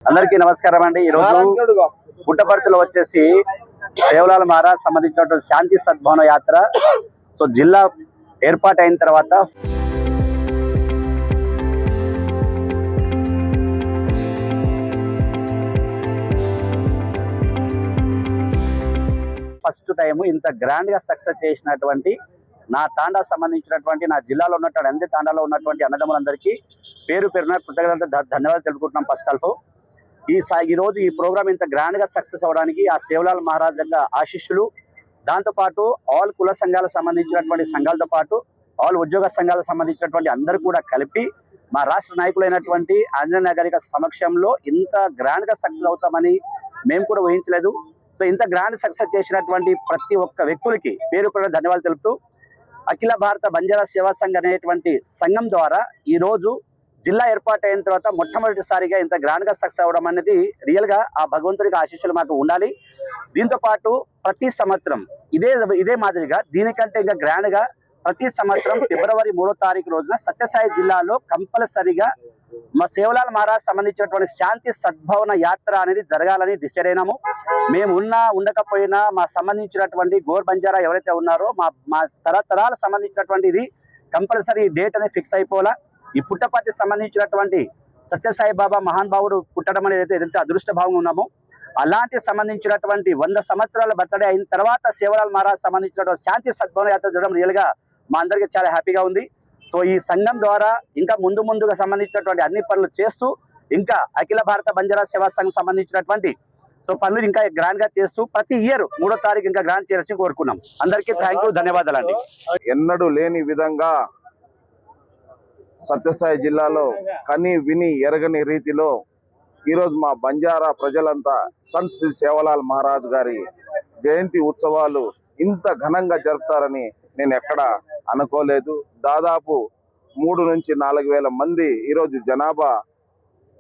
అందరికీ నమస్కారం అండి। ఈ రోజు పుట్టపర్తిలో వచ్చేసి సేవలాల్ మహారాజ్ సంబంధించినటువంటి శాంతి సద్భావన యాత్ర సో జిల్లా ఏర్పాటు అయిన తర్వాత ఫస్ట్ టైం ఇంత గ్రాండ్ గా సక్సెస్ చేసినటువంటి నా తాండా సంబంధించినటువంటి నా జిల్లాలో ఉన్నటువంటి అన్ని తాండాలో ఉన్నటువంటి అన్నదమ్ములందరికీ పేరు పేరున కృతజ్ఞతలు ధన్యవాదాలు తెలుపుకుంటున్నాం। ఫస్ట్ ఆఫ్ ఈ రోజు ఈ ప్రోగ్రామ్ ఇంత గ్రాండ్ గా సక్సెస్ అవడానికి ఆ సేవలాల్ మహారాజ్ యొక్క ఆశీస్సులు, దాంతోపాటు ఆల్ కుల సంఘాలకు సంబంధించినటువంటి సంఘాలతో పాటు ఆల్ ఉద్యోగ సంఘాలకు సంబంధించినటువంటి అందరూ కూడా కలిపి మా రాష్ట్ర నాయకులైనటువంటి ఆంజనేయ గారి సమక్షంలో ఇంత గ్రాండ్ గా సక్సెస్ అవుతామని మేము కూడా ఊహించలేదు। సో ఇంత గ్రాండ్ సక్సెస్ చేసినటువంటి ప్రతి ఒక్క వ్యక్తులకి పేరు పేరున ధన్యవాదాలు తెలుపుతూ అఖిల భారత బంజారా సేవా సంఘ్ అనేటువంటి సంఘం ద్వారా ఈ రోజు జిల్లా ఏర్పాటు అయిన తర్వాత మొట్టమొదటిసారిగా ఇంత గ్రాండ్ గా సక్సెస్ అవడం అనేది రియల్ గా ఆ భగవంతుడికి ఆశీస్సులు మాకు ఉండాలి। దీంతో పాటు ప్రతి సంవత్సరం ఇదే మాదిరిగా దీనికంటే ఇంకా గ్రాండ్ గా ప్రతి సంవత్సరం ఫిబ్రవరి 3వ తారీఖు రోజున సత్యసాయి జిల్లాలో కంపల్సరిగా మా సేవలాల్ మహారాజ్ సంబంధించినటువంటి శాంతి సద్భావన యాత్ర అనేది జరగాలని డిసైడ్ అయినాము। మేము ఉండకపోయినా మా సంబంధించినటువంటి గోర్ బంజారా ఎవరైతే ఉన్నారో మా తరతరాల సంబంధించినటువంటి ఇది కంపల్సరీ డేట్ అనేది ఫిక్స్ అయిపోవాలా। ఈ పుట్టపర్తి సంబంధించినటువంటి సత్యసాయి బాబా మహాన్ భావుడు పుట్టడం అనేది ఏదైతే అదృష్ట భావం ఉన్నామో అలాంటి సంబంధించినటువంటి 100 సంవత్సరాల బర్త్డే అయిన తర్వాత సేవలాల్ మహారాజ్ సంబంధించినటువంటి శాంతి సద్భావన యాత్ర జరగడం రియల్ గా మా అందరికీ చాలా హ్యాపీగా ఉంది। సో ఈ సంఘం ద్వారా ఇంకా ముందుగా సంబంధించినటువంటి అన్ని పనులు చేస్తూ ఇంకా అఖిల భారత బంజారా సేవా సంఘం సంబంధించినటువంటి సో పనులు ఇంకా గ్రాండ్ గా చేస్తూ ప్రతి ఇయర్ 3వ తారీఖు ఇంకా గ్రాండ్ చేయాల్సి కోరుకున్నాం। అందరికీ థ్యాంక్ యూ, ధన్యవాదాలండి। ఎన్నడూ లేని విధంగా సత్యసాయి జిల్లాలో కని విని ఎరగని రీతిలో ఈరోజు మా బంజారా ప్రజలంతా సంత్ శ్రీ సేవలాల్ మహారాజ్ గారి జయంతి ఉత్సవాలు ఇంత ఘనంగా జరుపుతారని నేను ఎక్కడ అనుకోలేదు। దాదాపు 3 నుంచి 4 వేల మంది ఈరోజు జనాభా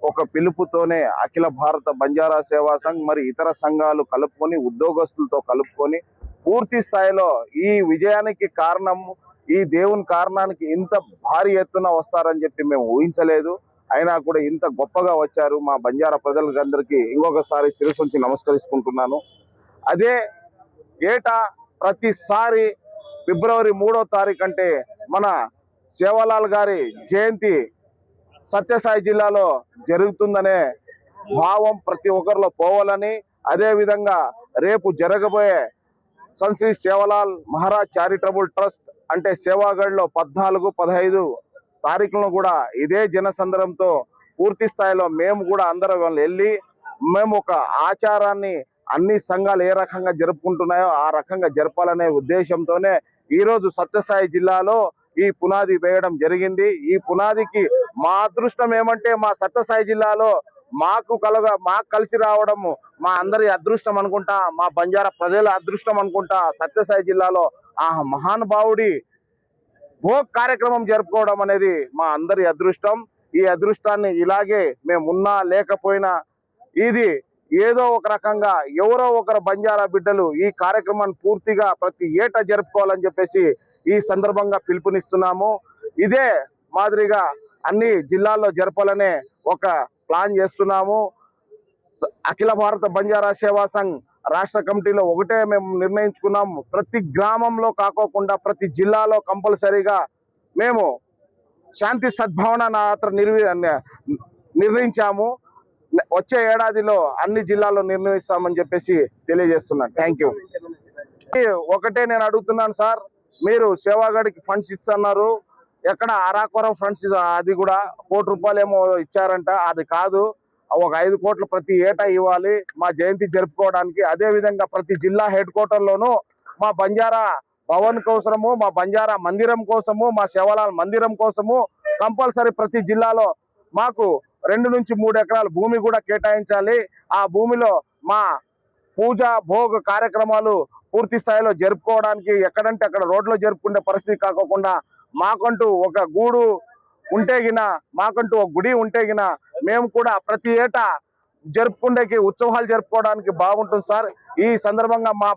ఒక పిలుపుతోనే అఖిల భారత బంజారా సేవా సంఘ్ మరి ఇతర సంఘాలు కలుపుకొని ఉద్యోగస్తులతో కలుపుకొని పూర్తి స్థాయిలో ఈ విజయానికి కారణం ఈ దేవుని కారణానికి ఇంత భారీ ఎత్తున వస్తారని చెప్పి మేము ఊహించలేదు। అయినా కూడా ఇంత గొప్పగా వచ్చారు। మా బంజారా ప్రజలందరికీ ఇంకొకసారి శిరస్సు ఉంచి నమస్కరించుకుంటున్నాను। అదే ఏటా ప్రతిసారి ఫిబ్రవరి 3వ తారీఖు అంటే మన సేవలాల్ గారి జయంతి సత్యసాయి జిల్లాలో జరుగుతుందనే భావం ప్రతి ఒక్కరిలో పోవాలని, అదే విధంగా రేపు జరగబోయే సంత్ శ్రీ సేవలాల్ మహారాజ్ చారిటబుల్ ట్రస్ట్ అంటే సేవాగఢ్లో 14, 15 తారీఖులను కూడా ఇదే జనసంద్రంతో పూర్తి స్థాయిలో మేము కూడా అందరం వెళ్ళి మేము ఒక ఆచారాన్ని అన్ని సంఘాలు ఏ రకంగా జరుపుకుంటున్నాయో ఆ రకంగా జరపాలనే ఉద్దేశంతోనే ఈరోజు సత్యసాయి జిల్లాలో ఈ పునాది వేయడం జరిగింది। ఈ పునాదికి మా అదృష్టం ఏమంటే మా సత్యసాయి జిల్లాలో మాకు కలిసి రావడము మా అందరి అదృష్టం అనుకుంటా, మా బంజారా ప్రజల అదృష్టం అనుకుంటా। సత్యసాయి జిల్లాలో ఆ మహానుభావుడి భోగ్ కార్యక్రమం జరుపుకోవడం అనేది మా అందరి అదృష్టం। ఈ అదృష్టాన్ని ఇలాగే మేము ఉన్నా లేకపోయినా ఇది ఏదో ఒక రకంగా ఎవరో ఒకరు బంజారా బిడ్డలు ఈ కార్యక్రమాన్ని పూర్తిగా ప్రతి ఏటా జరుపుకోవాలని చెప్పేసి ఈ సందర్భంగా పిలుపునిస్తున్నాము। ఇదే మాదిరిగా అన్ని జిల్లాల్లో జరపాలనే ఒక ప్లాన్ చేస్తున్నాము। అఖిల భారత బంజారా సేవా సంఘ్ రాష్ట్ర కమిటీలో ఒకటే మేము నిర్ణయించుకున్నాము, ప్రతి గ్రామంలో కాకోకుండా ప్రతి జిల్లాలో కంపల్సరీగా మేము శాంతి సద్భావన యాత్ర నిర్ణయించాము। వచ్చే ఏడాదిలో అన్ని జిల్లాల్లో నిర్ణయిస్తామని చెప్పేసి తెలియజేస్తున్నాను। Thank you. ఒకటే నేను అడుగుతున్నాను సార్, మీరు సేవాగఢ్కి ఫండ్స్ ఇచ్చన్నారు, ఎక్కడ అరాకొర ఫండ్స్ అది కూడా ₹1 కోటి ఏమో ఇచ్చారంట, అది కాదు, ఒక 5 కోట్లు ప్రతి ఏటా ఇవ్వాలి మా జయంతి జరుపుకోవడానికి। అదే విధంగా ప్రతి జిల్లా హెడ్ క్వార్టర్లోనూ మా బంజారా భవన్ కోసము, మా బంజారా మందిరం కోసము, మా సేవలాల్ మందిరం కోసము కంపల్సరీ ప్రతి జిల్లాలో మాకు 2 నుంచి 3 ఎకరాల భూమి కూడా కేటాయించాలి। ఆ భూమిలో మా పూజ భోగ కార్యక్రమాలు పూర్తి స్థాయిలో జరుపుకోవడానికి ఎక్కడంటే అక్కడ రోడ్లో జరుపుకునే పరిస్థితి కాకుండా మాకంటూ ఒక గూడు ఉంటేగిన, మాకంటూ ఒక గుడి ఉంటేగిన మేము కూడా ప్రతి ఏటా జరుపుకుండేకి ఉత్సవాలు జరుపుకోవడానికి బాగుంటుంది సార్। ఈ సందర్భంగా మా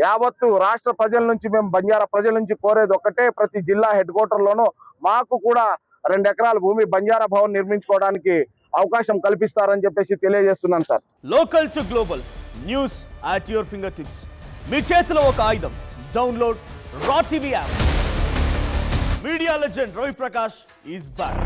యావత్తు రాష్ట్ర ప్రజల నుంచి మేము బంజారా ప్రజల నుంచి కోరేది ఒకటే, ప్రతి జిల్లా హెడ్ క్వార్టర్లోనూ మాకు కూడా 2 ఎకరాల భూమి బంజారా భవన్ నిర్మించుకోవడానికి అవకాశం కల్పిస్తారని చెప్పేసి తెలియజేస్తున్నాను sir. Local to global news at your finger tips. మీ చేతిలో ఒక ఆయుధం. Download Raw TV app. Media legend Ravi Prakash is back.